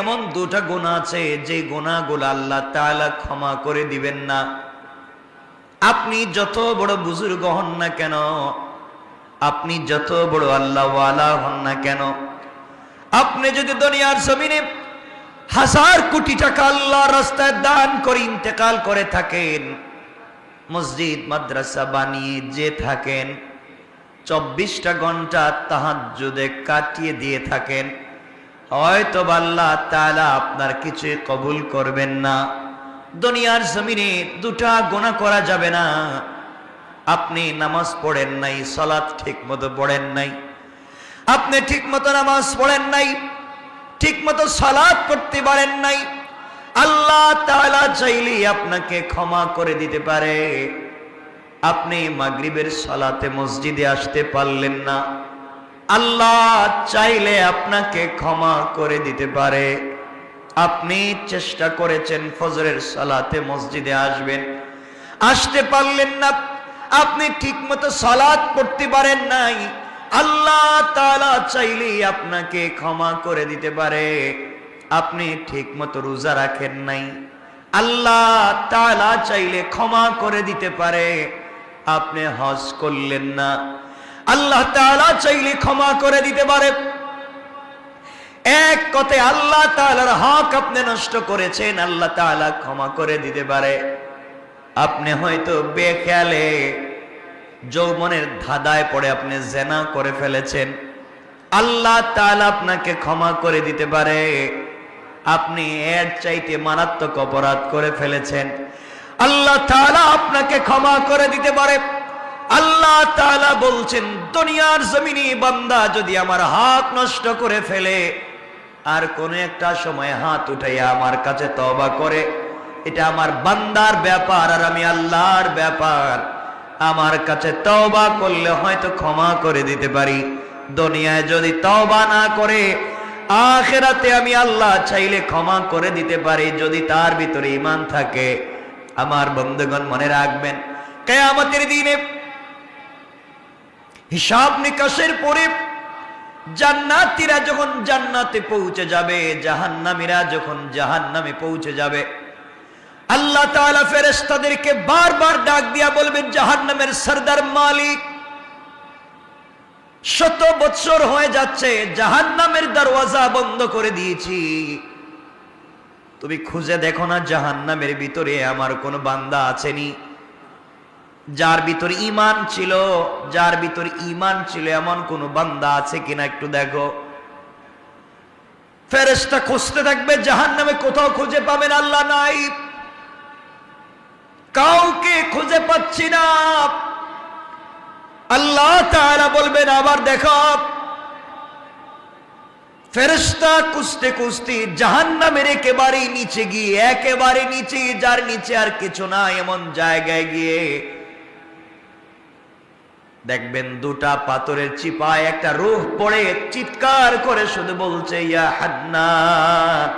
এমন দুটা গুনাহ আছে যে গুনাহগুলো আল্লাহ তাআলা ক্ষমা করে দিবেন না। আপনি যত বড় বুজুর্গ হন না কেন, আপনি যত বড় আল্লাহওয়ালা হন না কেন, আপনি যদি দুনিয়ার জমিনে হাজার কোটি টাকা আল্লাহর রাস্তায় দান করে ইন্তেকাল করে থাকেন, মসজিদ মাদ্রাসা বানিয়ে যে থাকেন, 24টা ঘন্টা তাহাজ্জুদে কাটিয়ে দিয়ে থাকেন, হয়তো আল্লাহ তাআলা আপনার কিছু কবুল করবেন না। দুনিয়ার জমিনে দুটা গুনাহ করা যাবে না। আপনি নামাজ পড়েন নাই, সালাত ঠিক মতো পড়েন নাই, আপনি ঠিক মতো নামাজ পড়েন নাই, ঠিক মতো সালাত পড়তে পারেন নাই, আল্লাহ তাআলা চাইলে আপনাকে ক্ষমা করে দিতে পারে। আপনি মাগরিবের সালাতে মসজিদে আসতে পারলেন না, আল্লাহ চাইলে আপনাকে ক্ষমা করে দিতে পারে। আপনি চেষ্টা করেছেন ফজরের সালাতে মসজিদে আসবেন, আসতে পারলেন না, আপনি ঠিকমতো সালাত পড়তে পারেন নাই, আল্লাহ তাআলা চাইলে আপনাকে ক্ষমা করে দিতে পারে। আপনি ঠিকমতো রোজা রাখেন নাই, আল্লাহ তাআলা চাইলে ক্ষমা করে দিতে পারে। আপনি হজ করলেন না, আল্লাহ তাআলা চাইলে ক্ষমা করে দিতে পারে। এক কথায় আল্লাহ তাআলার হক আপনি নষ্ট করেছেন, আল্লাহ তাআলা ক্ষমা করে দিতে পারে। আপনি হয়তো বেখেয়ালে যৌবনের ধাঁধায় পড়ে আপনি জিনা করে ফেলেছেন, আল্লাহ তাআলা আপনাকে ক্ষমা করে দিতে পারে। আপনি এর চাইতে মারাত্মক অপরাধ করে ফেলেছেন, আল্লাহ তাআলা আপনাকে ক্ষমা করে দিতে পারে। আল্লাহ তাআলা বলছেন, দুনিয়ার জমিনে বান্দা যদি আমার হক নষ্ট করে ফেলে আর কোন একটা সময় হাত উঠাইয়া আমার কাছে তওবা করে, এটা আমার বান্দার ব্যাপার আর আমি আল্লাহর ব্যাপার। আমার কাছে তওবা করলে হয়তো ক্ষমা করে দিতে পারি। দুনিয়ায় যদি তওবা না করে, আখিরাতে আমি আল্লাহ চাইলে ক্ষমা করে দিতে পারি, যদি তার ভিতরে ঈমান থাকে। আমার বন্ধুগণ মনে রাখবেন, কিয়ামতের দিনে হিসাব নিকাশের পরে জান্নাতীরা যখন জান্নাতে পৌঁছে যাবে, জাহান্নামীরা যখন জাহান্নামে পৌঁছে যাবে, আল্লাহ তাআলা ফেরেশতাদেরকে বারবার ডাক দিয়া বলবেন, জাহান্নামের সরদার মালিক, 100 বছর হয়ে যাচ্ছে জাহান্নামের দরওয়াজা বন্ধ করে দিয়েছি, তুমি খুঁজে দেখো না জাহান্নামের ভিতরে আমার কোন বান্দা আছেনি, যার ভিতরে ঈমান ছিল, যার ভিতরে ঈমান ছিল এমন কোন বান্দা আছে কিনা একটু দেখো। ফেরেশতা খুঁজতে থাকবে, জাহান্নামে কোথাও খুঁজে পাবেন আল্লাহ নাই, কাউকে খুঁজে পাচ্ছি না। আল্লাহ তাআলা বলবেন, আবার দেখো। ফেরেশতা খুঁজতে খুঁজতে জাহান্নামের একেবারে নিচে গিয়ে, একেবারে নিচে, যার নিচে আর কিছু না এমন জায়গায় গিয়ে দেখবেন দুটা পাথরের চিপায় একটা রূহ পড়ে চিৎকার করে শুধু বলছে, ইয়া হান্নান,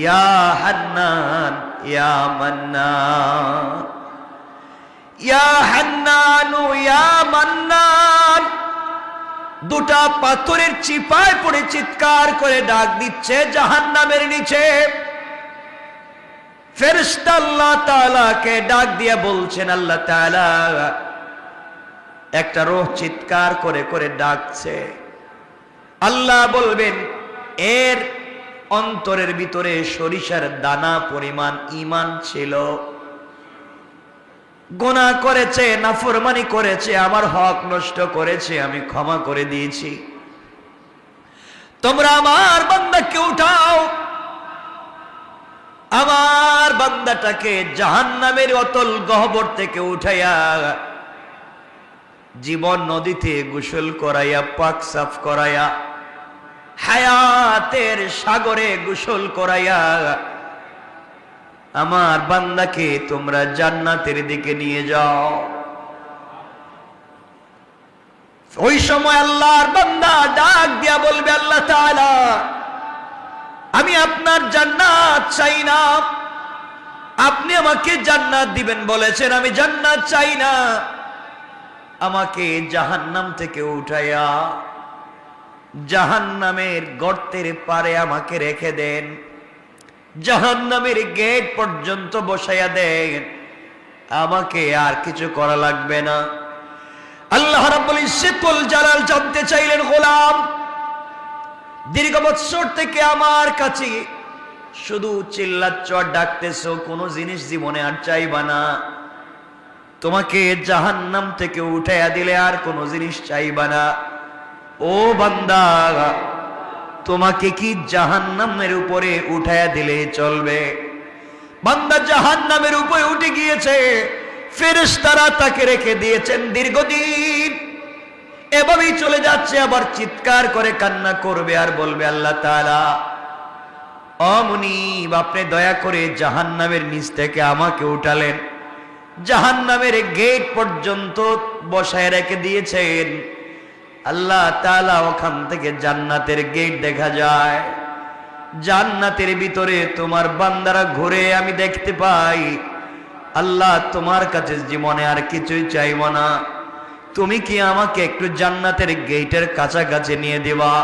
ইয়া হান্নান, ইয়া মান্নান, ইয়া হান্নান, ইয়া মান্নান। দুটা পাথরের চিপায় পড়ে চিৎকার করে ডাক দিচ্ছে জাহান্নামের নিচে। ফেরেশতা আল্লাহ তাআলাকে ডাক দিয়ে বলছেন, আল্লাহ তাআলা একটা রূহ চিৎকার করে করে ডাকছে। আল্লাহ বলবেন, এর অন্তরের ভিতরে সরিষার দানা পরিমাণ ঈমান ছিল, গুনাহ করেছে, নাফরমানি করেছে, আমার হক নষ্ট করেছে, আমি ক্ষমা করে দিয়েছি, তোমরা আমার বান্দাকে উঠাও, আমার বান্দাটাকে জাহান্নামের অতল গহ্বর থেকে উঠাইয়া জীবন নদীতে গোসল করাইয়া, পাক সাফ করাইয়া, হায়াতের সাগরে গোসল করাইয়া আমার বান্দাকে তোমরা জান্নাতের দিকে নিয়ে যাও। ওই সময় আল্লাহর বান্দা ডাক দিয়া বলবে, আল্লাহ তাআলা, আমি আপনার জান্নাত চাই না, আপনি আমাকে জান্নাত দিবেন বলেছেন, আমি জান্নাত চাই না, আমাকে জাহান্নাম থেকে উঠাইয়া জাহান্নামের গর্তের পারে আমাকে রেখে দেন, জাহান্নামের গেট পর্যন্ত বসাইয়া দেন, আমাকে আর কিছু করা লাগবে না। আল্লাহ রাব্বুল ইজ্জতুল জালাল জানতে চাইলেন, গোলাম দীর্ঘ বৎসর থেকে আমার কাছে শুধু চিল্লাচ্ছ আর ডাকতেছো, কোনো জিনিস জীবনে আর চাইবা না, তোমাকে জাহান্নাম থেকে উঠাইয়া দিলে আর কোনো জিনিস চাইবা না। ও বান্দা, তোমাকে কি জাহান্নামের উপরে উঠাইয়া দিলে চলবে? বান্দা জাহান্নামের উপরে উঠে গিয়েছে, ফেরেশতারা তাকে রেখে দিয়েছেন দীর্ঘদিন, এভাবেই চলে যাচ্ছে। আবার চিৎকার করে কান্না করবে আর বলবে, আল্লাহ তাআলা ও মুনিব, আপনি দয়া করে জাহান্নামের নিচ থেকে আমাকে উঠালেন, জাহান্নামের গেট পর্যন্ত বসায় রেখে দিয়েছেন। আল্লাহ তাআলা ওখান থেকে জান্নাতের গেট দেখা যায়, জান্নাতের ভিতরে তোমার বান্দারা ঘুরে আমি দেখতে পাই। আল্লাহ তোমার কাছে জীবনে আর কিছুই চাইব না, তুমি কি আমাকে একটু জান্নাতের গেটের কাছাকাছি নিয়ে দিবা?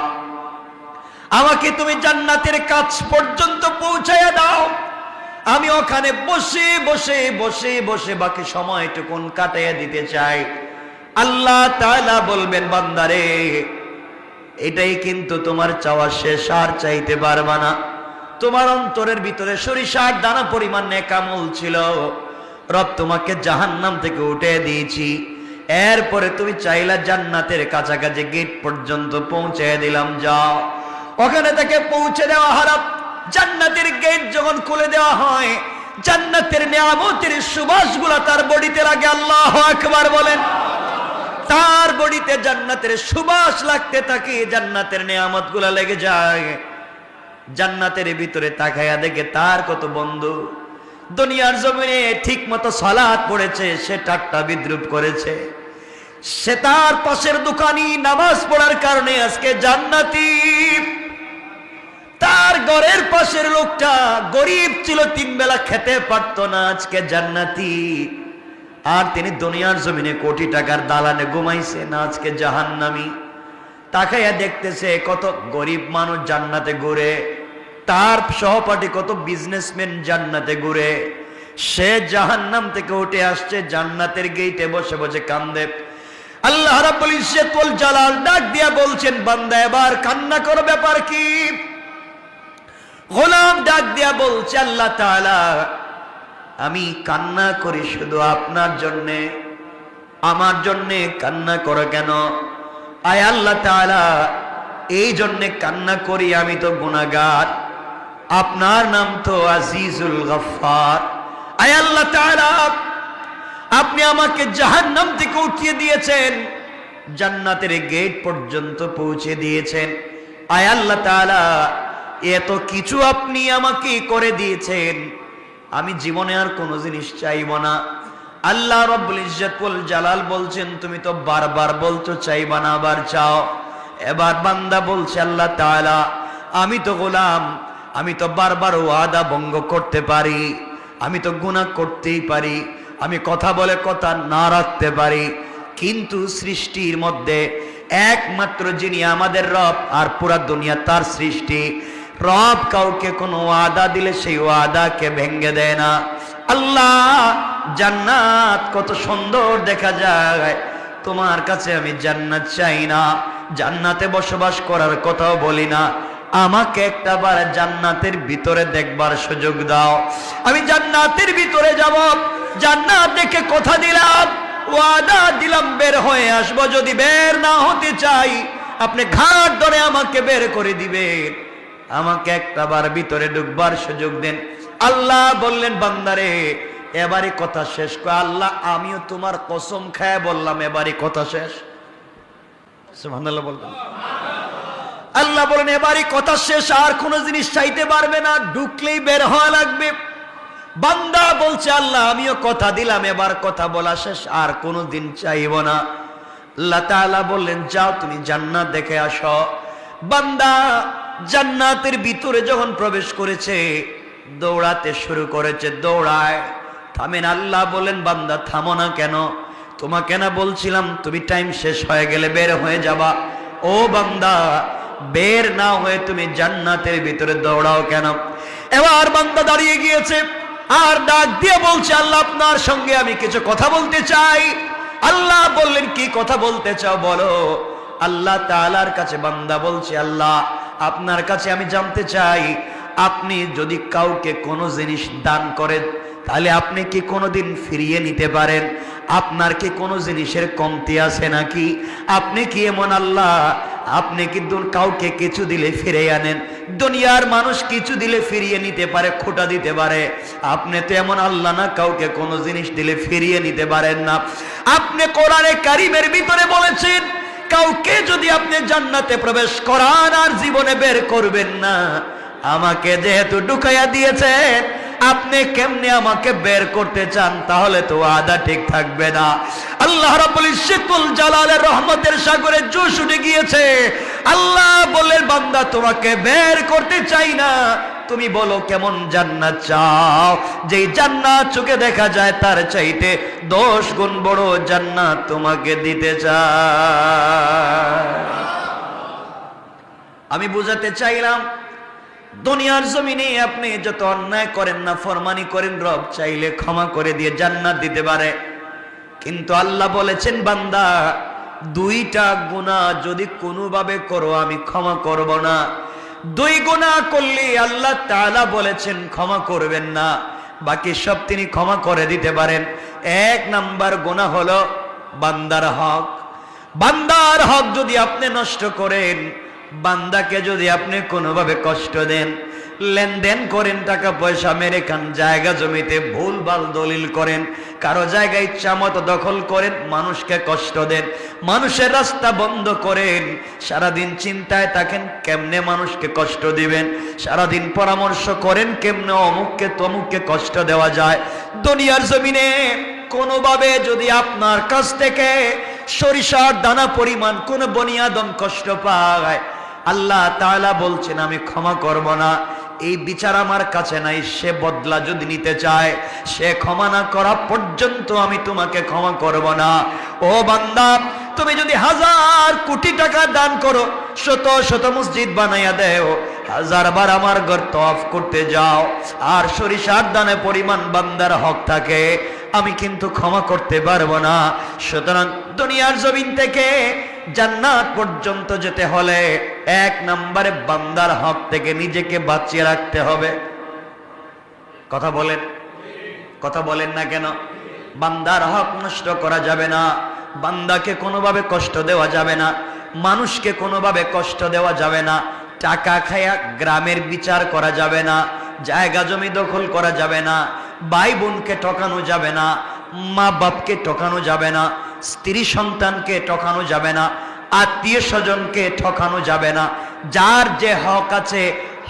আমাকে তুমি জান্নাতের কাছ পর্যন্ত পৌঁছাইয়া দাও, আমি ওখানে বসে বসে বসে বসে বাকি সময়টুকুন কাটাইয়া দিতে চাই। আল্লাহ তাআলা বলবেন, বান্দারে এটাই কিন্তু তোমার চাওয়া শেষ, আর চাইতে পারবা না। তোমার অন্তরের ভিতরে সরিষার দানা পরিমাণ নেক আমল ছিল, রব তোমাকে জাহান্নাম থেকে উঠে দিয়েছি, এরপরে তুমি চাইলা জান্নাতের কাছাকাছি গেট পর্যন্ত পৌঁছে দিলাম, যাও। ওখানে তাকে পৌঁছে দেওয়া হলো। জান্নাতের গেট যখন খুলে দেওয়া হয়, জান্নাতের নিয়ামতের সুবাসগুলো তার বডিতে লাগে। আল্লাহু আকবার বলেন। তার বডিতে জান্নাতের সুবাস লাগতে থাকে, জান্নাতের নিয়ামতগুলো লেগে যায়। জান্নাতের ভিতরে তাকায়া দেখে তার কত বন্ধু দুনিয়ার জমিনে ঠিক মতো সালাত পড়েছে, সে ঠাট্টা বিদ্রুপ করেছে। সে তার পাশের দোকানি নামাজ পড়ার কারণে আজকে জান্নাতি। তার ঘরের পাশের লোকটা গরিব ছিল, 3 বেলা খেতে পারতো না, আজকে জান্নাতি। আর তিনি দুনিয়ার জমিনে কোটি টাকার দালানে ঘুমাইছে না, আজকে জাহান্নামী। তাকাইয়া দেখতেছে কত গরিব মানুষ জান্নাতে ঘুরে, তার সহপাঠী কত বিজনেসম্যান জান্নাতে ঘুরে, সে জাহান্নাম থেকে উঠে আসছে, জান্নাতের গেটে বসে বসে কান্দে। আল্লাহ রাব্বুল ইজ্জতুল জালাল ডাক দিয়া বলছেন, বান্দা এবার কান্না করো, ব্যাপার কি? গোলাম ডাক দিয়া বলছে, আল্লাহ তাআলা আমি কান্না করি শুধু আপনার জন্যে, আমার জন্যে কান্না করো কেন? আয় আল্লাহ তাআলা, এই জন্যে কান্না করি, আমি তো গুনাহগার, আপনার নাম তো আজিজুল গফফার। আয় আল্লাহ তাআলা, আপনি আমাকে জাহান্নাম থেকে উঠিয়ে দিয়েছেন, জান্নাতের গেট পর্যন্ত পৌঁছে দিয়েছেন। আয় আল্লাহ তাআলা, এত কিছু আপনি আমাকে করে দিয়েছেন, আমি জীবনে আর কোনো জিনিস চাইব না। আল্লাহ রাব্বুল ইজ্জতুল জালাল বলছেন, তুমি তো বারবার বলছো চাইবা না, আবার চাও। এবার বান্দা বলছে, আল্লাহ তাআলা আমি তো গোলাম, আমি তো বারবার ওয়াদা ভঙ্গ করতে পারি, আমি তো গুনাহ করতেই পারি, আমি কথা বলে কথা না রাখতে পারি, কিন্তু সৃষ্টির মধ্যে একমাত্র যিনি আমাদের রব আর পুরা দুনিয়া তার সৃষ্টি, রব কাউকে কোনো ওয়াদা দিলে সেই ওয়াদাকে ভেঙে দেয় না। আল্লাহ জান্নাত কত সুন্দর দেখা যায়, তোমার কাছে আমি জান্নাত চাই না, জান্নাতে বসবাস করার কথাও বলি না, আমাকে একটা বার জান্নাতের ভিতরে দেখবার সুযোগ দাও, আমি জান্নাতের ভিতরে যাব, জান্নাত দেখে কথা দিলাম, ওয়াদা দিলাম বের হয়ে আসবো, যদি বের না হতে চাই আপনি ঘাট ধরে আমাকে বের করে দিবেন, আমাকে একটা বার ভিতরে ঢুকবার সুযোগ দেন। আল্লাহ বললেন, বান্দারে এবারে কথা শেষ কর। আল্লাহ আমিও তোমার কসম খায় বললাম এবারে কথা শেষ। সুবহানাল্লাহ বলবেন। আল্লাহ বলেন এবারে কথা শেষ, আর কোন জিনিস চাইতে পারবে না, ঢুকলেই বের হওয়া লাগবে। বান্দা বলছে, আল্লাহ আমিও কথা দিলাম, এবার কথা বলা শেষ, আর কোনো দিন চাইব না। আল্লাহ তাআলা বললেন, যাও তুমি জান্নাত দেখে আসো। বান্দা জান্নাতের ভিতরে যখন প্রবেশ করেছে, দৌড়াতে শুরু করেছে, দৌড়ায়, থামেন। আল্লাহ বলেন, বান্দা থামো না কেন? তোমাকে না বলছিলাম তুমি টাইম শেষ হয়ে গেলে বের হয়ে যাবা? ও বান্দা বের না হয়ে তুমি জান্নাতের ভিতরে দৌড়াও কেন? এবার বান্দা দাঁড়িয়ে গিয়েছে আর ডাক দিয়ে বলছে, আল্লাহ আপনার সঙ্গে আমি কিছু কথা বলতে চাই। আল্লাহ বললেন, কি কথা বলতে চাও বলো। আল্লাহ তাআলার কাছে বান্দা বলছে, আল্লাহ আপনার কাছে আমি জানতে চাই, আপনি যদি কাউকে কোনো জিনিস দান করেন তাহলে আপনি কি কোনোদিন ফিরিয়ে নিতে পারেন? আপনার কি কোনো জিনিসের কমতি আছে নাকি? আপনি কি এমন আল্লাহ, আপনি কি কাউকে কিছু দিলে ফিরে আনেন? দুনিয়ার মানুষ কিছু দিলে ফিরিয়ে নিতে পারে, খোঁটা দিতে পারে। আপনি তো এমন আল্লাহ না, কাউকে কোনো জিনিস দিলে ফিরিয়ে নিতে পারেন না। আপনি কোরআনে কারিমের ভিতরে বলেছেন, কাউকে যদি আপনি জান্নাতে প্রবেশ করান আর জীবনে বের করবেন না, আমাকে যেহেতু ঢুকাইয়া দিয়েছেন, আপনি কেমনে আমাকে বের করতে চান? তাহলে তো আদা ঠিক থাকবে না। আল্লাহ রাব্বুল ইজ্জতুল জালালের রহমতের সাগরে জোশ উঠে গিয়েছে। আল্লাহ বললেন, বান্দা তোমাকে বের করতে চাই না, তুমি বলো কেমন জান্নাত চাও, যেই জান্নাত চোখে দেখা যায় তার চাইতে 10 গুণ বড় জান্নাত তোমাকে দিতে চাই। আমি বুঝাতে চাইলাম, দুনিয়ার জমিনে আপনি যত অন্যায় করেন না, ফরমানি করেন, রব চাইলে ক্ষমা করে দিয়ে জান্নাত দিতে পারে। কিন্তু আল্লাহ বলেছেন, বান্দা 2টা গুনাহ যদি কোনোভাবে করো আমি ক্ষমা করব না। 2 গুনাহ করলে আল্লাহ তাআলা বলেছেন ক্ষমা করবেন না, বাকি সব তিনি ক্ষমা করে দিতে পারেন। 1 নাম্বার গুনাহ হলো বান্দার হক। বান্দার হক যদি আপনি নষ্ট করেন, বান্দাকে যদি আপনি কোনোভাবে কষ্ট দেন, লেনদেন করেন, টাকা পয়সা মেরে খান, জায়গা জমিতে ভুলভাল দলিল করেন, কারো জায়গা ইচ্ছা মতো দখল করেন, মানুষকে কষ্ট দেন, মানুষের রাস্তা বন্ধ করেন, সারাদিন চিন্তায় থাকেন কেমনে মানুষকে কষ্ট দিবেন, সারাদিন পরামর্শ করেন কেমনে অমুককে তমুককে কষ্ট দেওয়া যায়। দুনিয়ার জমিনে কোনোভাবে যদি আপনার কাছ থেকে সরিষার দানা পরিমাণ কোন বনি আদম কষ্ট পায়, আল্লাহ তাআলা বলছেন আমি ক্ষমা করব না। এই বিচার আমার কাছে নাই। সে বদলা যদি নিতে চায়, সে ক্ষমা না করা পর্যন্ত আমি তোমাকে ক্ষমা করব না। ও বান্দা, তুমি যদি 1000 কোটি টাকা দান করো, শত শত মসজিদ বানাইয়া দেও, 1000 বার আমার ঘর তওয়াফ করতে যাও, আর সরিষার দানে পরিমাণ বান্দার হক থাকে, আমি কিন্তু ক্ষমা করতে পারবো না। সুতরাং দুনিয়ার জমিন থেকে জান্নাত পর্যন্ত যেতে হলে 1 নম্বরে বান্দার হক থেকে নিজেকে বাঁচিয়ে রাখতে হবে। কথা বলেন না কেন? বান্দার হক নষ্ট করা যাবে না, বান্দাকে কোনোভাবে কষ্ট দেওয়া যাবে না, মানুষকে কোনোভাবে কষ্ট দেওয়া যাবে না, টাকা খায়া গ্রামের বিচার করা যাবে না, জায়গা জমি দখল করা যাবে না, ভাই বোনকে ঠকানো যাবে না, মা বাপকে ঠকানো যাবে না, স্ত্রী সন্তানকে ঠকানো যাবে না, আত্মীয় স্বজনকে ঠকানো যাবে না। যার যে হক আছে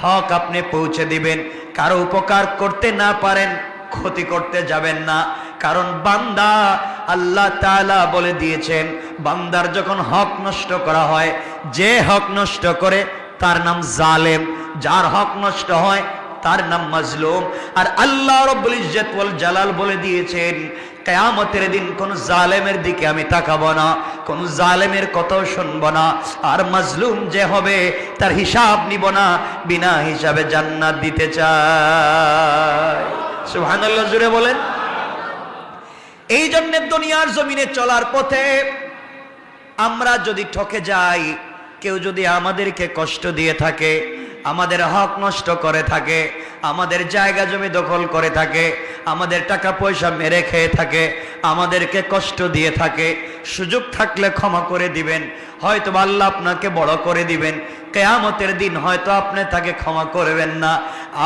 হক আপনি পৌঁছে দিবেন। কারো উপকার করতে না পারেন, ক্ষতি করতে যাবেন না। কারণ বান্দা, আল্লাহ তাআলা বলে দিয়েছেন, বান্দার যখন হক নষ্ট করা হয়, যে হক নষ্ট করে তার নাম জালেম, যার হক নষ্ট হয় তার নাম মাজলুম। আর আল্লাহ রাব্বুল ইজ্জত ওয়াল জালাল বলে দিয়েছেন, কিয়ামতের দিন কোন জালেমের দিকে আমি তাকাবো না, কোন জালেমের কথাও শুনবো না, আর মাজলুম যে হবে তার হিসাব নিব না, বিনা হিসাবে জান্নাত দিতে চাই। সুবহানাল্লাহ, জোরে বলেন। এই জন্য দুনিয়ার জমিনে চলার পথে আমরা যদি ঠকে যাই, কেউ যদি আমাদেরকে কষ্ট দিয়ে থাকে, আমাদের হক নষ্ট করে থাকে, আমাদের জায়গা জমি দখল করে থাকে, আমাদের টাকা পয়সা মেরে খেয়ে থাকে, আমাদেরকে কষ্ট দিয়ে থাকে, সুযোগ থাকলে ক্ষমা করে দিবেন। হয়তো আল্লাহ আপনাকে বড় করে দিবেন, কিয়ামতের দিন হয়তো আপনি তাকে ক্ষমা করবেন না।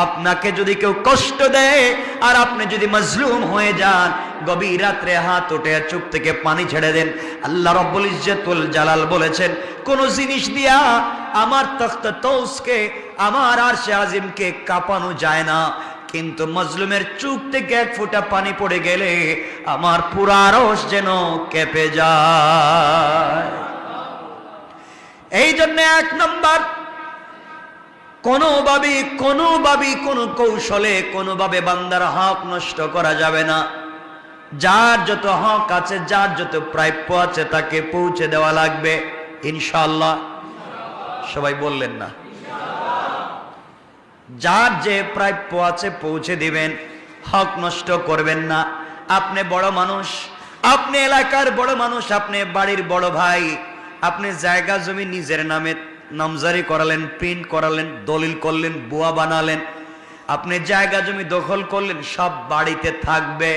আপনাকে যদি কেউ কষ্ট দেয় আর আপনি যদি মাজলুম হয়ে যান, গভীর রাত্রে হাত উঠে চোখ থেকে পানি ছেড়ে দেন। আল্লাহ রাব্বুল ইজ্জতুল জালাল বলেছেন, কোন জিনিস দিয়া আমার তখ্ত তৌসকে, আমার আরশে আজিমকে কাঁপানো যায় না, কিন্তু মাজলুমের চোখ থেকে 1 ফোঁটা পানি পড়ে গেলে আমার পুরা আরশ যেন কেঁপে যায়। এই জন্য 1 নম্বর, কোনোভাবে কোন কৌশলে কোনোভাবে বান্দার হক নষ্ট করা যাবে না। যার যত হক আছে, যার যত প্রাপ্য আছে তাকে পৌঁছে দেওয়া লাগবে ইনশাআল্লাহ। সবাই বললেন না? যার যে প্রাপ্য আছে পৌঁছে দিবেন, হক নষ্ট করবেন না। আপনি বড় মানুষ, আপনি এলাকার বড় মানুষ, আপনি বাড়ির বড় ভাই, আপনি জায়গা জমি নিজের নামে নামজারি করালেন, প্রিন্ট করালেন, দলিল করলেন, বুয়া বানালেন, আপনি জায়গা জমি দখল করলেন, সব বাড়িতে থাকবে,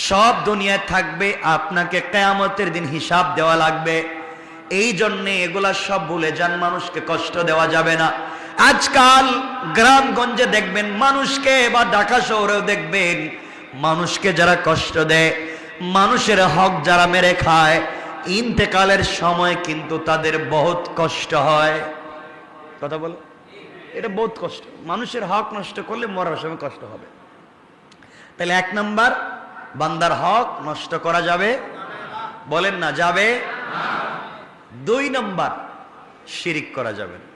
সব দুনিয়ায় থাকবে, আপনাকে কিয়ামতের দিন হিসাব দেওয়া লাগবে। এই জন্যে এগুলা সব ভুলে যান, মানুষকে কষ্ট দেওয়া যাবে না। আজকাল গ্রামগঞ্জে দেখবেন মানুষকে, বা ঢাকা শহরেও দেখবেন মানুষকে যারা কষ্ট দেয়, মানুষের হক যারা মেরে খায়, ইন্তেকালের সময় কিন্তু তাদের বহুত কষ্ট হয়। কথা বলো, এটা বহুত কষ্ট। মানুষের হক নষ্ট করলে মরার সময় কষ্ট হবে। তাহলে 1 নাম্বার, বান্দার হক নষ্ট করা যাবে, বলেন না যাবে। 2 নাম্বার, শিরিক করা যাবে না।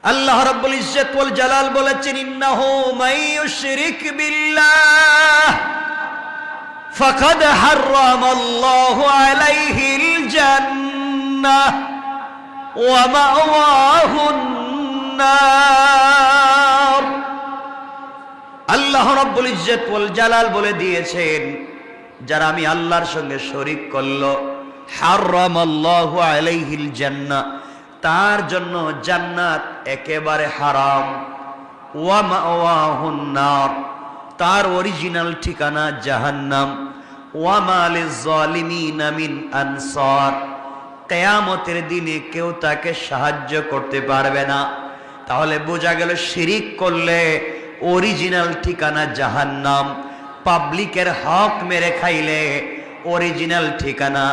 আল্লাহ রাব্বুল ইজ্জত ওয়াল জালাল বলেছেন, ইন্নাহু মাইয়ুশরিক বিল্লাহ ফাকাদ হারামাল্লাহু আলাইহিল জান্নাহ ওয়া মাওয়াহুন নার। আল্লাহ রাব্বুল ইজ্জত ওয়াল জালাল বলে দিয়েছেন, যারা আমি আল্লাহর সঙ্গে শরীক করলো, হারামাল্লাহু আলাইহিল জান্নাহ, তার জন্য জান্নাত একেবারে হারাম। ওয়া মাওয়াহুন নার, তার অরিজিনাল ঠিকানা জাহান্নাম। ওয়া মা লিয-যালিমিনা মিন আনসার, কিয়ামতের দিনে কেউ তাকে সাহায্য করতে পারবে না। তাহলে বোঝা গেল শিরিক করলে অরিজিনাল ঠিকানা জাহান্নাম, পাবলিকের হক মেরে খাইলে অরিজিনাল ঠিকানা,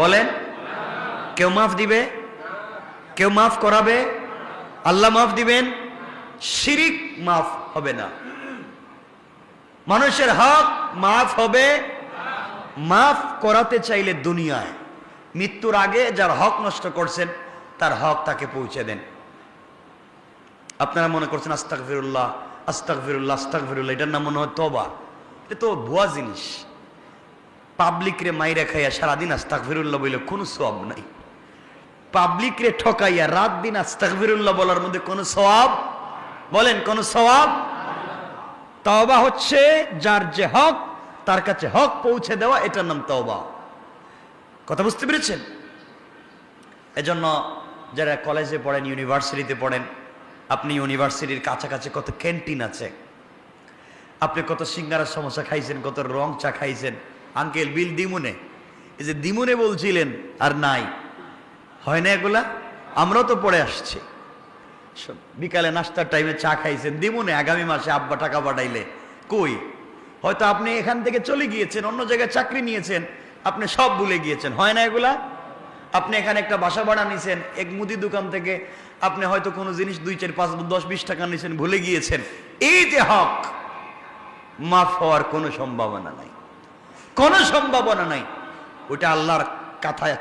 বলেন কেউ মাফ দিবে? কেউ মাফ করাবে? আল্লাহ মাফ দিবেন? শিরিক মাফ হবে না। মানুষের হক মাফ হবে, মাফ করাতে চাইলে দুনিয়ায় মৃত্যুর আগে যার হক নষ্ট করছেন তার হক তাকে পৌঁছে দেন। আপনারা মনে করছেন আস্তাগফিরুল্লাহ আস্তাগফিরুল্লাহ আস্তাগফিরুল্লাহ, এটার নাম মনে হয় তওবা। এটা তো ভুয়া জিনিস। পাবলিক রে মাইরা খাইয়া সারাদিন আস্তাগফিরুল্লাহ বলে কোনো সওয়াব নাই। পাবলিক রে ঠকাইয়া রাত দিন আস্তাগফিরুল্লাহ বলার মধ্যে কোনো সওয়াব, বলেন কোনো সওয়াব? তওবা হচ্ছে যার যে হক তার কাছে হক পৌঁছে দেওয়া, এটার নাম তওবা। কথা বুঝতে পেরেছেন? এজন্য যারা কলেজে পড়েন, ইউনিভার্সিটিতে পড়েন, আপনি ইউনিভার্সিটির কাছাকাছি কত ক্যান্টিন আছে, আপনি কত সিঙ্গারা সমোসা খাইছেন, কত রং চা খাইছেন। আঙ্কেল বিল দিমুনে, এই যে দিমুনে বলছিলেন আর নাই, হয় না এগুলা? আমরাও তো পড়ে আসছি। বিকালে নাস্তার টাইমে চা খাইছেন দিমুনে, আগামী মাসে আব্বা টাকা পাঠাইলে কই? হয়তো আপনি এখান থেকে চলে গিয়েছেন, অন্য জায়গায় চাকরি নিয়েছেন, আপনি সব ভুলে গিয়েছেন। হয় না এগুলা? আপনি এখানে একটা বাসা ভাড়া নিয়েছেন, এক মুদি দোকান থেকে আপনি হয়তো কোনো জিনিস 2, 4, 5, 10, 20 টাকা নিয়েছেন, ভুলে গিয়েছেন। এই যে হক, মাফ হওয়ার কোনো সম্ভাবনা নাই, কোনো সম্ভাবনা নাই। ওটা আল্লাহর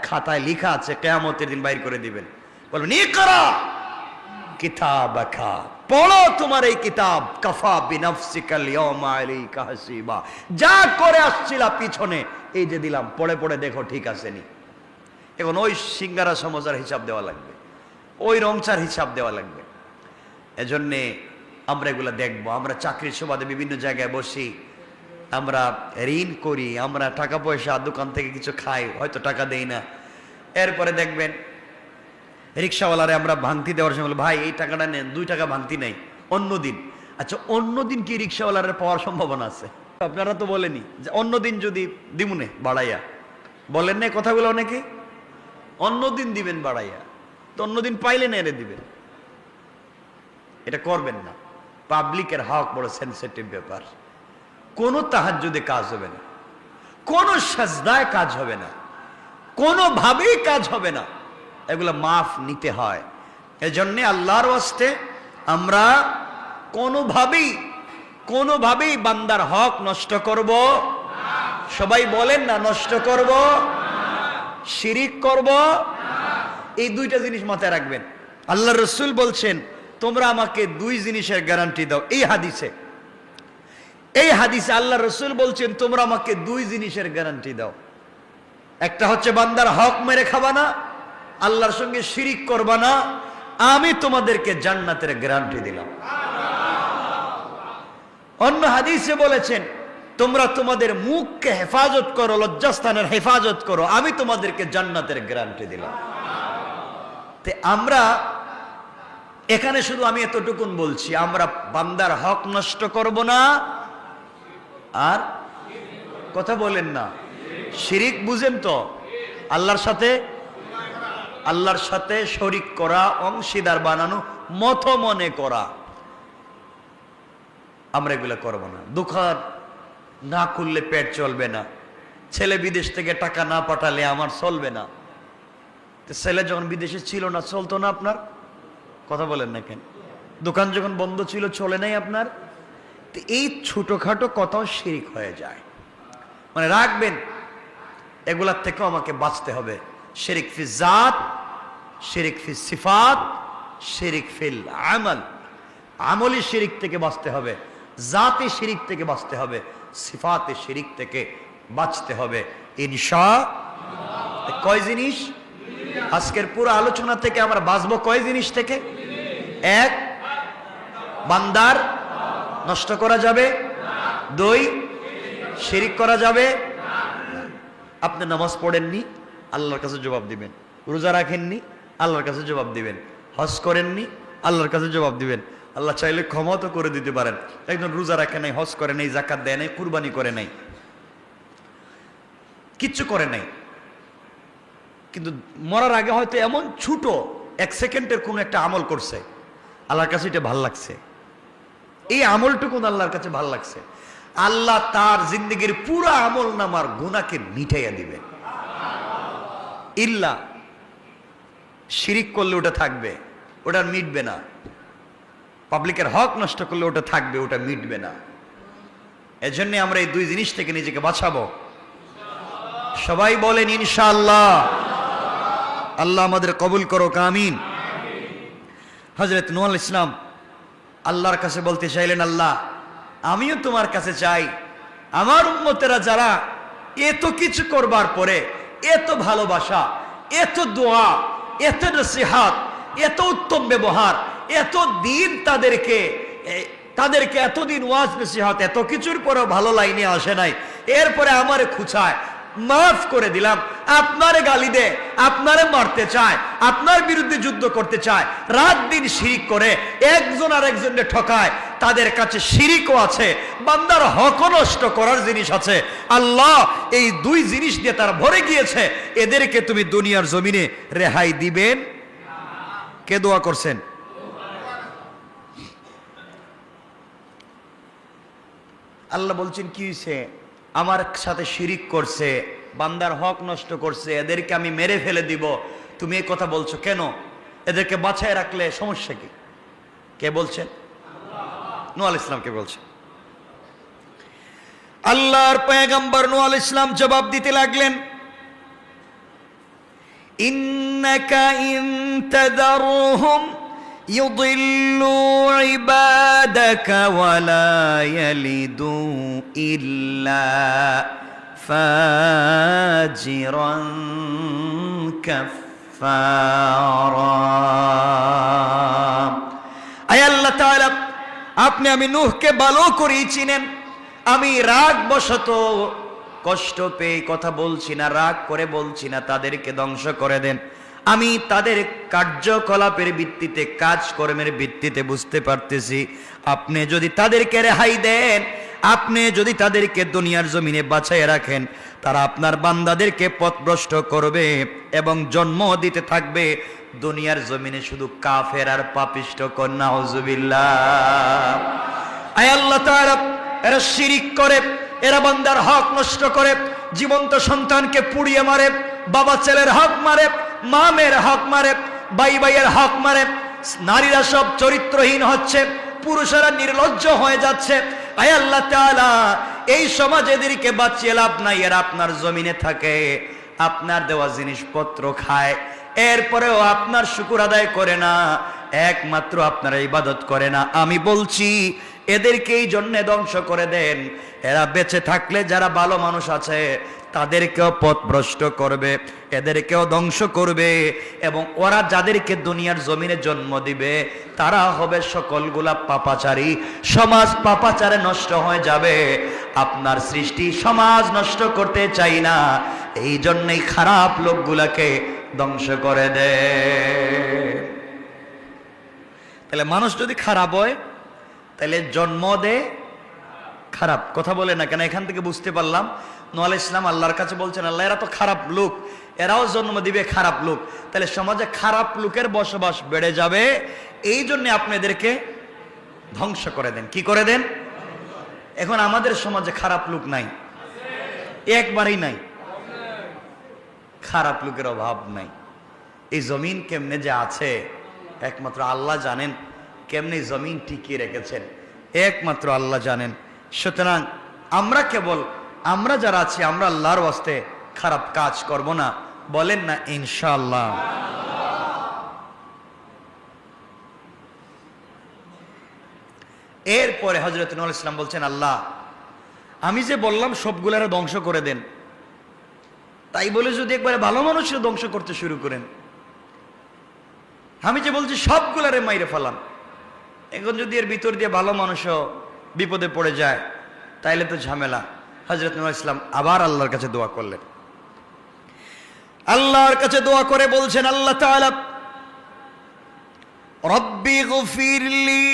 খাতায় লেখা আছে, কিয়ামতের দিন বাইর করে দিবেন। বলবেন ইকরা কিতাবাকা, পড়ো তোমার এই কিতাব, কাফা বিনাফসিকাল ইয়াওমা আলাইকা হাসিবা। যা করে আসছিলা পিছনে, এই যে দিলাম, পড়ে পড়ে দেখো ঠিক আছে নি। এখন ওই সিঙ্গারা সমোসার হিসাব দেওয়া লাগবে, ওই রংচার হিসাব দেওয়া লাগবে। এজন্যে আমরা এগুলা দেখবো। আমরা চাকরির সুবাদে বিভিন্ন জায়গায় বসি, আমরা ঋণ করি, আমরা টাকা পয়সা দোকান থেকে কিছু খাই, হয়তো টাকা দেই না। এরপরে দেখবেন রিক্সাওয়ালারে আমরা ভাঙতি দেওয়ার সময় বলি, ভাই এই টাকাটা নেন, 2 টাকা ভাঙতি নেই অন্যদিন। আচ্ছা, অন্যদিন কি রিক্সাওয়ালারে পাওয়ার সম্ভাবনা আছে? আপনারা তো বলেনি যে অন্যদিন যদি দিমুনে বাড়াইয়া, বলেন না কথাগুলো অনেকে? অন্যদিন দিবেন বাড়াইয়া, তো অন্যদিন পাইলে না এনে দিবেন। এটা করবেন না। পাবলিকের হক বড় সেনসিটিভ ব্যাপার। কোনো তাহাজ্জুদে কাজ হবে না, কোনো সাজদায় কাজ হবে না, কোনোভাবেই কাজ হবে না। এগুলো মাফ নিতে হয়। এজন্য আল্লাহর ওয়াস্তে আমরা কোনোভাবেই বান্দার হক নষ্ট করব, সবাই বলেন না, নষ্ট করব, শিরিক করব। এই 2টা জিনিস মাথায় রাখবেন। আল্লাহর রাসূল বলছেন, তোমরা আমাকে 2 জিনিসের গ্যারান্টি দাও। এই হাদিসে আল্লাহর রাসূল বলছেন, তোমরা আমাকে 2 জিনিসের গ্যারান্টি দাও। একটা হচ্ছে বান্দার হক মেরে খাবা না, আল্লাহর সঙ্গে শিরিক করবা না, আমি তোমাদেরকে জান্নাতের গ্যারান্টি দিলাম। অন্য হাদিসে বলেছেন, তোমরা তোমাদের মুখকে হেফাজত করো, লজ্জাস্থানের হেফাজত করো, আমি তোমাদেরকে জান্নাতের গ্যারান্টি দিলাম। তে আমরা এখানে শুধু আমি এতটুকুন বলছি, আমরা বান্দার হক নষ্ট করব না, আর কথা বলেন না, শিরিক বুঝেন তো, আল্লাহর সাথে শরিক করা, অংশীদার বানানো, মত মনে করা, আমরা এগুলো করব না। দোকান না খুললে পেট চলবে না, ছেলে বিদেশ থেকে টাকা না পাঠালে আমার চলবে না। ছেলে যখন বিদেশে ছিল না, চলতো না আপনার? কথা বলেন না কেন? দোকান যখন বন্ধ ছিল, চলে নাই আপনার? এই ছোটখাটো কথাও শিরিক হয়ে যায়। মানে রাখবেন, এগুলার থেকেও আমাকে বাঁচতে হবে। শিরিক ফি জাত, শিরিক ফি সিফাত, শিরিক ফিল আমল। আমলি শিরিক থেকে বাঁচতে হবে, জাতি শিরিক থেকে বাঁচতে হবে, সিফাতে শিরিক থেকে বাঁচতে হবে ইনশাআল্লাহ। কয় জিনিস? আজকের পুরো আলোচনা থেকে আমরা বাঁচবো কয় জিনিস থেকে? এক, বান্দার নষ্ট করা যাবে। দুই, শিরিক করা যাবে। আপনি নামাজ পড়েননি, আল্লাহর কাছে জবাব দিবেন। রোজা রাখেননি, আল্লাহর কাছে জবাব দিবেন। হজ করেননি, আল্লাহর কাছে জবাব দিবেন। আল্লাহ চাইলে ক্ষমা তো করে দিতে পারেন। একজন রোজা রাখে নাই, হজ করে নাই, যাকাত দেয় নাই, কুরবানি করে নাই, কিচ্ছু করে নাই, কিন্তু মরার আগে হয়তো এমন ছোট 1 সেকেন্ডের কোন একটা আমল করছে, আল্লাহর কাছে এটা ভাল লাগছে। এই আমলটুকু আল্লাহর কাছে ভাল লাগছে, আল্লাহ তার জিন্দগির পুরো আমল নামার গুনাহকে মিটাইয়া দিবেন। ইল্লা শিরিক করলে ওটা থাকবে, ওটা মিটবে না। পাবলিকের হক নষ্ট করলে ওটা থাকবে, ওটা মিটবে না। এজন্য আমরা এই দুই জিনিস থেকে নিজেকে বাঁচাবো। সবাই বলেন ইনশাআল্লাহ। আল্লাহ আমাদের কবুল করো, আমিন। হযরত নূহ আলাইহিস সালাম আল্লাহর কাছে বলতে চাইলেন, আল্লাহ আমিও তোমার কাছে চাই, আমার উম্মতেরা যারা এত কিছু করবার পরে, এত ভালোবাসা, এত দোয়া, এত নসিহত, এত উত্তম ব্যবহার, এত দিন তাদেরকে এতদিন ওয়াজ নসিহত, এত কিছুর পরেও ভালো লাইনে আসে নাই, এরপরে আমারে খুঁচায়, মাফ করে দিলাম, আপনারে গালি দে, আপনারে মারতে চায়, আপনার বিরুদ্ধে যুদ্ধ করতে চায়, রাত দিন শিরিক করে, একজন আর একজনকে ঠকায়, তাদের কাছে শিরিকও আছে, বান্দার হক নষ্ট করার জিনিস আছে। আল্লাহ এই দুই জিনিস দিয়ে তারা ভরে গিয়েছে, এদেরকে তুমি দুনিয়ার জমিনে রেহাই দিবেন? কে দোয়া করছেন? আল্লাহ বলছেন কি হয়েছে? আমার সাথে শিরিক করছে, বান্দার হক নষ্ট করছে, এদেরকে আমি মেরে ফেলে দিব। তুমি এই কথা বলছো কেন? এদেরকে বাঁচায় রাখলে সমস্যা কি? কে বলছেন? নূহ আলাইহিস সালাম কে বলছেন? আল্লাহর পয়গম্বর নূহ আলাইহিস সালাম জবাব দিতে লাগলেন, ইন্নাকা ইন তাযারহুম ইউদিল্লু ইবাদাকা ওয়ালা ইয়ালিদু ইল্লা ফাজিরান কাফফারা। আয় আল্লাহ তাআলা, আপনি আমি নূহকে ভালো করেই চিনেন। আমি রাগ বশত কষ্ট পেয়ে কথা বলছি না, রাগ করে বলছি না তাদেরকে ধ্বংস করে দেন। আমি তাদের কার্যকলাপের ভিত্তিতে, কাজকর্মের ভিত্তিতে বুঝতে পারতেছি, আপনি যদি তাদেরকে রেহাই দেন, আপনি যদি তাদেরকে দুনিয়ার জমিনে বাঁচাইয়া রাখেন, তারা আপনার বান্দাদেরকে পথভ্রষ্ট করবে এবং জন্ম দিতে থাকবে দুনিয়ার জমিনে শুধু কাফের আর পাপিষ্ট। নাউজুবিল্লাহ। আয় আল্লাহ তাআলা, এরা শিরিক করে, এরা বান্দার হক নষ্ট করে, জীবন্ত সন্তানকে পুড়িয়ে মারে, বাবা ছেলের হক মারে, মা মেয়ের হক মারে, ভাই ভাইয়ের হক মারে, নারীরা সব চরিত্রহীন হচ্ছে, পুরুষেরা নির্লজ্জ হয়ে যাচ্ছে। আয় আল্লাহ তাআলা, এই সমাজে এদেরকে বাঁচিয়ে লাভ নাই, এরা আপনার জমিনে থাকে, আপনার দেওয়া জিনিসপত্র খায়, এরপরেও আপনার শুকর আদায় করে না, একমাত্র আপনার ইবাদত করে না। আমি বলছি এদেরকে এই জন্য ধ্বংস করে দেন, এরা বেঁচে থাকলে যারা ভালো মানুষ আছে তাদেরকেও পথভ্রষ্ট করবে, এদেরকেও ধ্বংস করবে। এবং ওরা যাদেরকে দুনিয়ার জমিনে জন্ম দিবে তারা হবে সকলগুলা পাপাচারী। সমাজ পাপাচারে নষ্ট হয়ে যাবে। আপনার সৃষ্টি সমাজ নষ্ট করতে চাই না, এই জন্যই খারাপ লোকগুলাকে ধ্বংস করে দেয়। তাহলে মানুষ যদি খারাপ হয় তাহলে জন্ম দেয় খারাপ। কথা বলে না কেন? এখান থেকে বুঝতে পারলাম নূহ আলাইহিস সালাম আল্লাহর কাছে বলছেন, আল্লাহ এরা তো খারাপ লোক, এরাও জন্ম দিবে খারাপ লোক। তাহলে সমাজে খারাপ লোকের বসবাস বেড়ে যাবে, এই জন্য আপনি এদেরকে ধ্বংস করে দেন। কি করে দেন? এখন আমাদের সমাজে খারাপ লোক নাই, একবারই নাই, খারাপ লোকের অভাব নাই। এই জমিন কেমনে যে আছে একমাত্র আল্লাহ জানেন, কেমনে জমিন টিকিয়ে রেখেছেন একমাত্র আল্লাহ জানেন। সুতরাং আমরা যারা আছি আমরা আল্লাহর ওয়াস্তে খারাপ কাজ করব না, বলেন না ইনশাআল্লাহ। এরপরে হযরত নূহ আলাইহিস সালাম বলছেন, আল্লাহ আমি যে বললাম সবগুলারে ধ্বংস করে দেন, তাই বলে যদি একবারে ভালো মানুষের ধ্বংস করতে শুরু করেন, আমি যে বলছি সবগুলারে মাইরে ফেলান, এখন যদি এর ভিতর দিয়ে ভালো মানুষও বিপদে পড়ে যায় তাইলে তো ঝামেলা। হযরত নূহ আলাইহিস সালাম আবার আল্লাহর কাছে দোয়া করলেন। আল্লাহর কাছে দোয়া করে বলছেন, আল্লাহ তাআলা রব্বি গফিরলি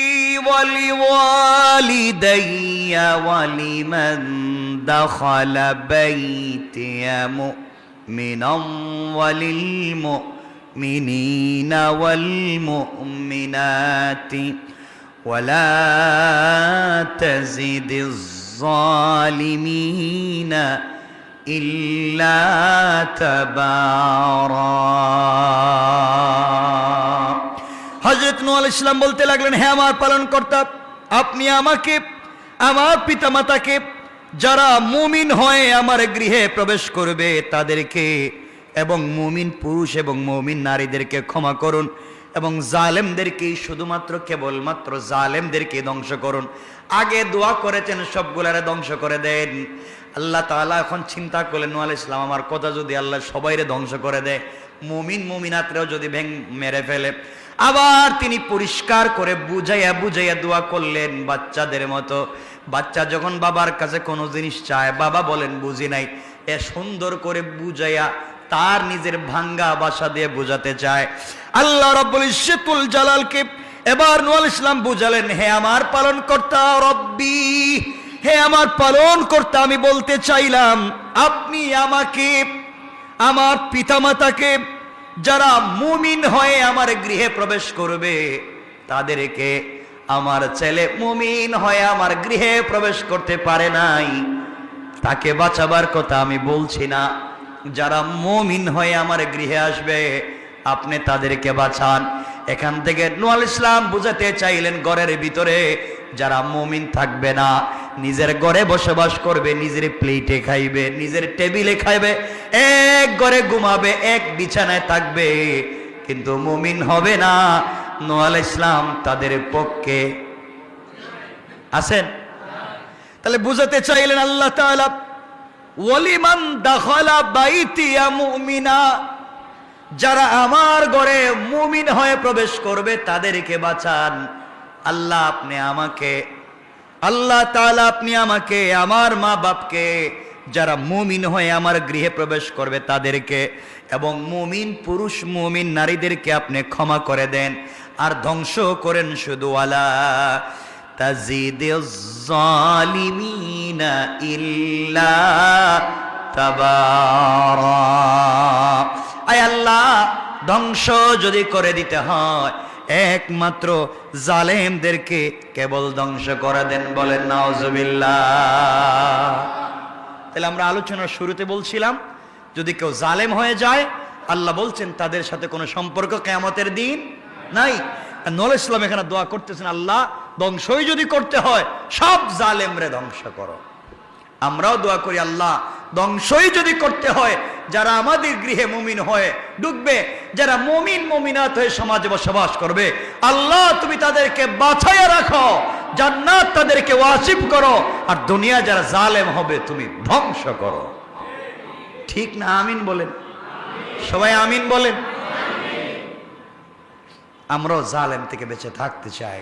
ওয়ালি ওয়ালিদাইয়া ওয়ালিমান দাখালা বাইতিয়া মুমিনান ওয়ালিল মুমিনিনা ওয়াল মুমিনাতি ওয়ালা তাজিদিজ জালিমিনা ইল্লা তাবারা। হযরত নূহ আলাইহিস সালাম বলতে লাগলেন, হে আমার পালনকর্তা, আপনি আমাকে, আমার পিতামাতাকে, যারা মুমিন হয়ে আমার গৃহে প্রবেশ করবে তাদেরকে এবং মুমিন পুরুষ এবং মুমিন নারীদেরকে ক্ষমা করুন, এবং জালেমদেরকে, শুধুমাত্র কেবলমাত্র জালেমদেরকে ধ্বংস করুন। আগে দোয়া করেছেন সবগুলারে ধ্বংস করে দেন। আল্লাহ তাআলা এখন চিন্তা করলেন, নূহ আলাইহিস সালাম আমার কথা যদি আল্লাহ সবাইরে ধ্বংস করে দেয়, মুমিন মুমিনাতরেও যদি মেরে ফেলে, আবার তিনি পরিষ্কার করে বুঝাইয়া দোয়া করলেন বাচ্চাদের মতো। বাচ্চা যখন বাবার কাছে কোনো জিনিস চায়, বাবা বলেন বুঝি নাই, এ সুন্দর করে বুঝাইয়া তার নিজের ভাঙ্গা ভাষা দিয়ে বুঝাতে চায়। আল্লাহ রাব্বুল ইজ্জতুল জালালকে এবার নূহ আলাইহিস সালাম বুঝালেন, হে আমার পালনকর্তা রব্বি, হে আমার পালনকর্তা, আমি বলতে চাইলাম আপনি আমাকে, আমার পিতামাতাকে, যারা মুমিন হয়ে আমার গৃহে প্রবেশ করবে তাদেরকে, আমার ছেলে মুমিন হয়ে আমার গৃহে প্রবেশ করতে পারে নাই, তাকে বাঁচাবার কথা আমি বলছি না। যারা মুমিন হয়ে আমার গৃহে আসবে আপনি তাদেরকে বাঁচান। এখান থেকে নূহ আলাইহিস সালাম বুঝাতে চাইলেন, ঘরের ভিতরে যারা মুমিন থাকবে না, নিজের ঘরে বসবাস করবে, নিজের প্লেটে খাইবে, নিজের টেবিলে খাইবে, এক ঘরে ঘুমাবে, এক বিছানায় থাকবে, কিন্তু মুমিন হবে না, নূহ আলাইহিস সালাম তাদের পক্ষে আছেন। তাহলে বুঝাতে চাইলেন আল্লাহ তাআলা, ওয়ালিমান দাখালা বাইতিয়া মুমিনা, যারা আমার ঘরে মুমিন হয়ে প্রবেশ করবে তাদেরকে বাঁচান। আল্লাহ আপনি আমাকে, আল্লাহ তাআলা আপনি আমাকে, আমার মা বাপকে, যারা মুমিন হয়ে আমার গৃহে প্রবেশ করবে তাদেরকে, এবং মুমিন পুরুষ মুমিন নারীদেরকে আপনি ক্ষমা করে দেন, আর ধ্বংস করেন শুধু ওয়ালা তাজিদিজ জালিমিনা ইল্লা তাবারা। আয় আল্লাহ, ধ্বংস যদি করে দিতে হয় একমাত্র জালেমদেরকে কেবল ধ্বংস করে দেন, বলেন নাউজুবিল্লাহ। তাহলে আমরা আলোচনার শুরুতে বলছিলাম, যদি কেউ জালেম হয়ে যায় আল্লাহ বলছেন তাদের সাথে কোনো সম্পর্ক কিয়ামতের দিন নাই। নূহ আলাইহিস সালাম এখানে দোয়া করতেছেন, আল্লাহ ধ্বংসই যদি করতে হয় সব জালেমরে ধ্বংস করো। আমরাও দোয়া করি, আল্লাহ ধ্বংসই যদি করতে হয় যারা আমাদের গৃহে মুমিন হয়ে ঢুকবে, যারা মুমিন মুমিনাত হয়ে সমাজে বসবাস করবে, আল্লাহ তুমি তাদেরকে বাঁচাইয়া রাখো, জান্নাত তাদেরকে ওয়াসিব করো, আর দুনিয়া যারা জালেম হবে তুমি ধ্বংস করো। ঠিক না? আমিন বলেন, সবাই আমিন বলেন। আমরাও জালেম থেকে বেঁচে থাকতে চাই,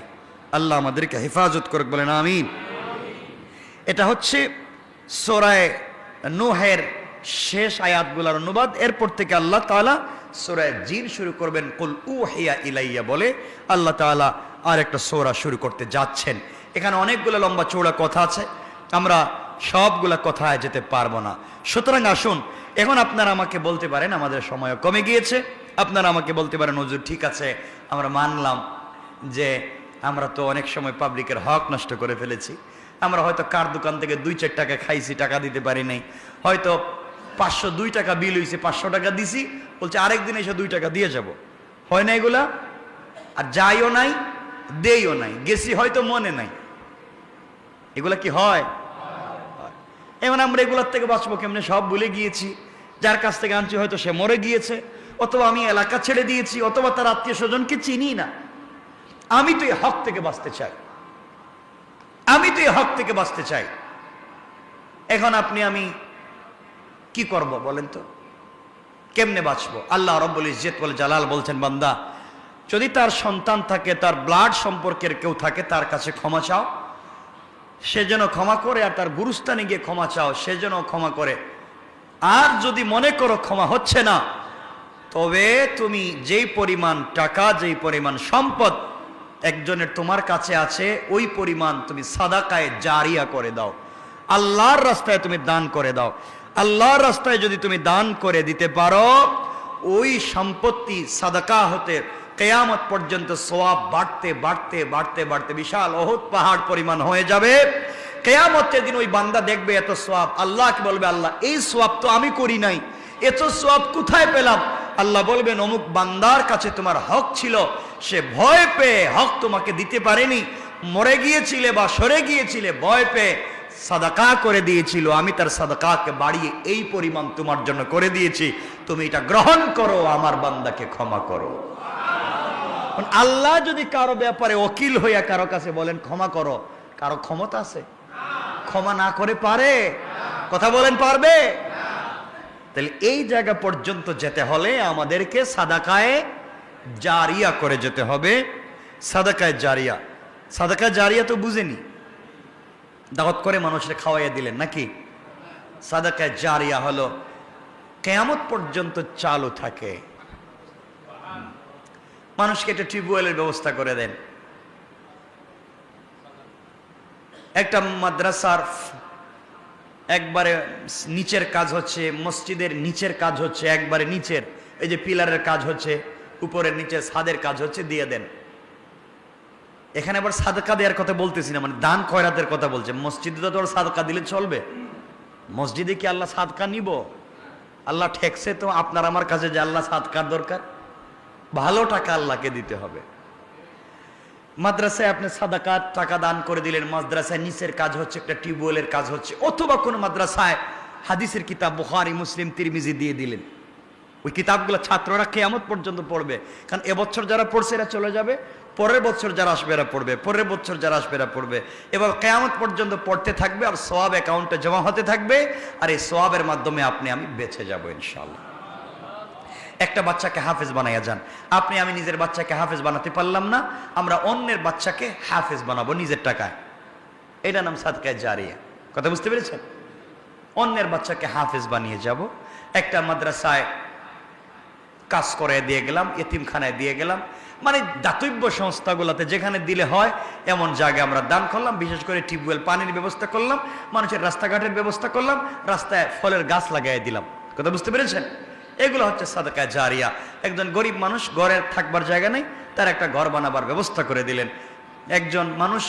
আল্লাহ আমাদেরকে হেফাজত করুক, বলেন আমিন। এটা হচ্ছে সূরা নূহের শেষ আয়াতগুলোর অনুবাদ। এরপর থেকে আল্লাহ তাআলা সূরা জিন শুরু করবেন, কুল উহিয়া ইলাইয়া বলে আল্লাহ তাআলা আর একটা সূরা শুরু করতে যাচ্ছেন। এখানে অনেকগুলো লম্বা চৌড়া কথা আছে, আমরা সবগুলা কথায় যেতে পারবো না। সুতরাং আসুন, এখন আপনারা আমাকে বলতে পারেন, আমাদের সময় কমে গিয়েছে, আপনারা আমাকে বলতে পারেন হুজুর ঠিক আছে, আমরা মানলাম যে আমরা তো অনেক সময় পাবলিকের হক নষ্ট করে ফেলেছি, আমরা হয়তো কার দোকান থেকে 2-4 টাকা খাইছি, টাকা দিতে পারি নাই, হয়তো 502 টাকা বিল হয়েছে, 500 টাকা দিছি, বলছে আরেকদিন এসে 2 টাকা দিয়ে যাব, হয় না এগুলা? আর যাইও নাই, দেইও নাই, গেছি হয়তো মনে নাই, এগুলা কি হয়? এমন আমরা এগুলোর থেকে বাঁচবো কেমনে? সব ভুলে গিয়েছি, যার কাছ থেকে আনছি হয়তো সে মরে গিয়েছে, অথবা আমি এলাকা ছেড়ে দিয়েছি, অথবা তার আত্মীয় স্বজনকে চিনি না। আমি তো এই হক থেকে বাঁচতে চাই, আমি তো এই হক থেকে বাঁচতে চাই। এখন আপনি আমি কি করব বলেন তো? কেমনে বাঁচবো? আল্লাহ রাব্বুল ইজ্জত ওয়াল জালাল বলছেন, বান্দা যদি তার সন্তান থাকে, তার ব্লাড সম্পর্কের কেউ থাকে, তার কাছে ক্ষমা চাও, সে যেন ক্ষমা করে, আর তার গুরুস্থানে গিয়ে ক্ষমা চাও, সে যেন ক্ষমা করে। আর যদি মনে করো ক্ষমা হচ্ছে না, তবে তুমি যেই পরিমাণ টাকা, যেই পরিমাণ সম্পদ একজনের তোমার কাছে আছে, ওই পরিমাণ তুমি সাদাকায়ে জারিয়া করে দাও, আল্লাহর রাস্তায় তুমি দান করে দাও। আল্লাহর রাস্তায় যদি তুমি দান করে দিতে পারো, ওই সম্পত্তি সাদাকা হতে কিয়ামত পর্যন্ত সওয়াব বাড়তে বাড়তে বাড়তে বাড়তে বিশাল উহুদ পাহাড় পরিমাণ হয়ে যাবে। কিয়ামতের দিন ওই বান্দা দেখবে এত সওয়াব, আল্লাহকে বলবে, আল্লাহ এই সওয়াব তো আমি করি নাই, এত সওয়াব কোথায় পেলাম? আল্লাহ বলবেন, অমুক বান্দার কাছে তোমার হক ছিল, সে ভয় পেয়ে হক তোমাকে দিতে পারেনি, মরে গিয়েছিলে বা সরে গিয়েছিলে, ভয় পেয়ে সাদাকা করে দিয়েছিল, আমি তার সাদাকাকে বাড়িয়ে এই পরিমাণ তোমার জন্য করে দিয়েছি, তুমি এটা গ্রহণ করো, আমার বান্দাকে ক্ষমা করো। আল্লাহ যদি কারো ব্যাপারে ওকিল হইয়া কারো কাছে বলেন ক্ষমা করো, কারো ক্ষমতা আছে? ক্ষমা না করে পারে? কথা বলেন, পারবে? তাহলে এই জায়গা পর্যন্ত যেতে হলে আমাদেরকে সাদাকায়ে জারিয়া করে যেতে হবে। সাদাকায়ে জারিয়া, সাদাকায়ে জারিয়া তো বুঝেনি, দাওয়াত করে মানুষের খাওয়াইয়া দিলেন নাকি? সাদাকায়ে জারিয়া হলো কিয়ামত পর্যন্ত চালু থাকে। মানুষকে একটা টিউবওয়েলের ব্যবস্থা করে দেন, একটা মাদ্রাসার একবারে নিচের কাজ হচ্ছে, মসজিদের নিচের কাজ হচ্ছে, একবারে নিচের এই যে পিলারের কাজ হচ্ছে, উপরের নিচে ছাদের কাজ হচ্ছে, দিয়ে দেন। এখানে আবার সাদকা দেওয়ার কথা বলতেছি না, মানে দান খয়রাতের কথা বলছে। মসজিদে তো আর সাদকা দিলে চলবে? মসজিদে কি আল্লাহ সাদকা নিব? আল্লাহ ঠেকছে তো আপনার আমার কাছে যে আল্লাহ সাদকার দরকার? ভালো টাকা আল্লাহকে দিতে হবে। মাদ্রাসায় আপনি সাদাকাত টাকা দান করে দিলেন, মাদ্রাসায় নিচের কাজ হচ্ছে, একটা টিউবওয়েলের কাজ হচ্ছে, অথবা কোনো মাদ্রাসায় হাদিসের কিতাব বুখারী, মুসলিম, তিরমিজি দিয়ে দিলেন। ওই কিতাবগুলো ছাত্ররা কিয়ামত পর্যন্ত পড়বে, কারণ এবছর যারা পড়ছে এরা চলে যাবে, পরের বছর যারা আসবে এরা পড়বে, পরের বছর যারা আসবে এরা পড়বে, এবার কিয়ামত পর্যন্ত পড়তে থাকবে, আর সওয়াব অ্যাকাউন্টে জমা হতে থাকবে, আর এই সওয়াবের মাধ্যমে আপনি আমি বেঁচে যাব ইনশাআল্লাহ। একটা বাচ্চাকে হাফেজ বানাইয়া যান, আপনি আমি নিজের বাচ্চাকে হাফেজ বানাতে পারলাম না, আমরা অন্যের বাচ্চাকে হাফেজ বানাবো নিজের টাকায়, এটা নাম সাদকায়ে জারিয়া। কথা বুঝতে পেরেছেন? অন্যের বাচ্চাকে হাফেজ বানিয়ে যাব। একটা মাদ্রাসায় কাজ করে দিয়ে গেলাম, এতিমখানায় দিয়ে গেলাম, মানে দাতব্য সংস্থাগুলোতে যেখানে দিলে হয় এমন জায়গায় আমরা দান করলাম। বিশেষ করে টিউবওয়েল, পানির ব্যবস্থা করলাম, মানুষের রাস্তাঘাটের ব্যবস্থা করলাম, রাস্তায় ফলের গাছ লাগাই দিলাম। কথা বুঝতে পেরেছেন? এগুলো হচ্ছে সাদকায়ে জারিয়া। একজন গরিব মানুষ, ঘরে থাকবার জায়গা নেই, তার একটা ঘর বানাবার ব্যবস্থা করে দিলেন। একজন মানুষ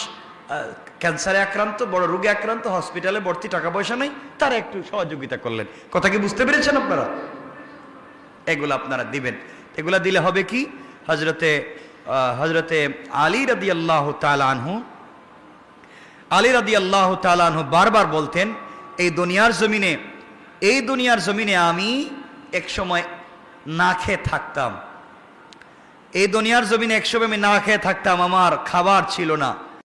ক্যান্সারে আক্রান্ত, বড় রোগে আক্রান্ত, হসপিটালে ভর্তি, টাকা পয়সা নেই, তারা একটু সহযোগিতা করলেন। কথা কি বুঝতে পেরেছেন আপনারা? এগুলো আপনারা দিবেন। এগুলা দিলে হবে কি? হজরতে আলী রাদিয়াল্লাহু তাআলা আনহু, আলী রাদিয়াল্লাহু তাআলা আনহু বারবার বলতেন, এই দুনিয়ার জমিনে আমি এক সময় না খেয়ে থাকতাম, এই দুনিয়ার জমিনে এক সময় আমি না খেয়ে থাকতাম, আমার খাবার ছিল না।